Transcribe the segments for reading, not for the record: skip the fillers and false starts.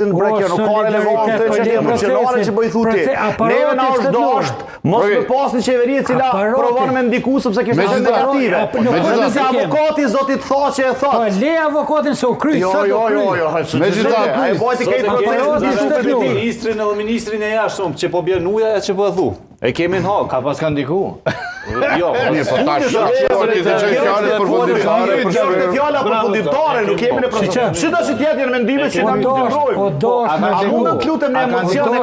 Nuk ka relevante që është emocionale që bëj thuti. Neve na është dosht, mos me pas një qeveri e cila provon me ndiku sepse kishte qenë negative. Nëse avokati zotit tha që e thot. Po le avokatin se u kryj. Jo. Megjithatë, ai bëti këtë proces ministrin edhe ministrin e jashtëm që po bjen uja që po e thu. E kemi në hak, ka pas ka ndiku. Jo, po tash fjala përfundimtare, nuk kemi në proces. Si do si tjetër mendime që na ndrojmë. Po dosh me mund të lutem në emocione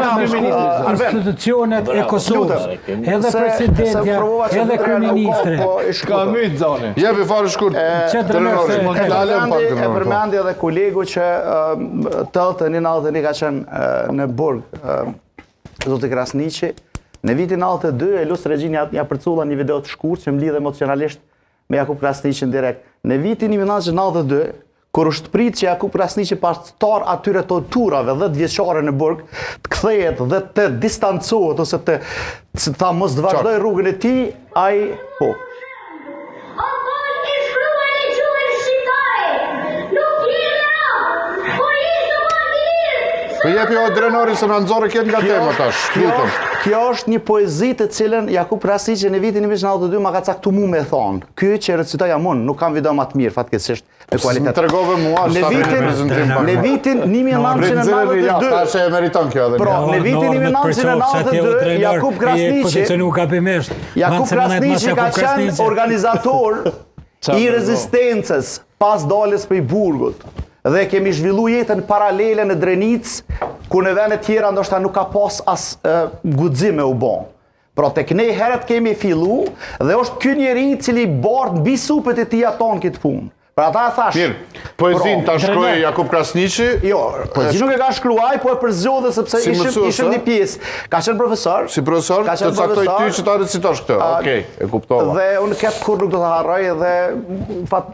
institucionet e Kosovës, edhe presidentja, edhe kryeministri. Ka myt zoni. Jepi fare shkurt. E përmendi edhe kolegu që tëllë 91 ka qenë në Burg, zoti Krasniqi. Në vitin 92, Elus Regjin ja përculla një video të shkurt që më lidhe emocionalisht me Jakub Krasniqin direkt. Në vitin 1992, kur është prit që Jakub Krasniqi pastar atyre torturave 10 vjeçare në Burg, të kthehet dhe të distancohet ose të tha mos të vazhdoj rrugën e tij, ai po. Po jepi o drenori se në nëzore këtë nga tema tash. Kjo është një poezi të cilën Jakub Krasniqi në vitin 1992 ma ka caktu mu me thonë. Ky që recitoja mund, nuk kam video ma të mirë, fatkeqësisht me kualitet. Më tregove mua, në vitin 1992. Tash e meriton kjo edhe. Në vitin 1992 Jakub Krasniqi ka qenë organizator i rezistencës pas daljes prej Burgut. Dhe kemi zhvillu jetën paralele në Drenic, ku në vende tjera ndoshta nuk ka pas as guxime u bon. Pra tek ne herët kemi fillu dhe është ky njeri i cili bardh mbi supet e tij aton këtë punë. Pra ata e thash. Mirë, poezin ta shkroi Jakub Krasniqi. Jo, poezin nuk e ka shkruaj, po e përzgjodhe sepse ishim një pjesë. Ka qenë profesor. Si profesor, të caktoj ty që ta recitosh këtë. Okej, e kuptova. Dhe unë këtë kur nuk do ta harroj dhe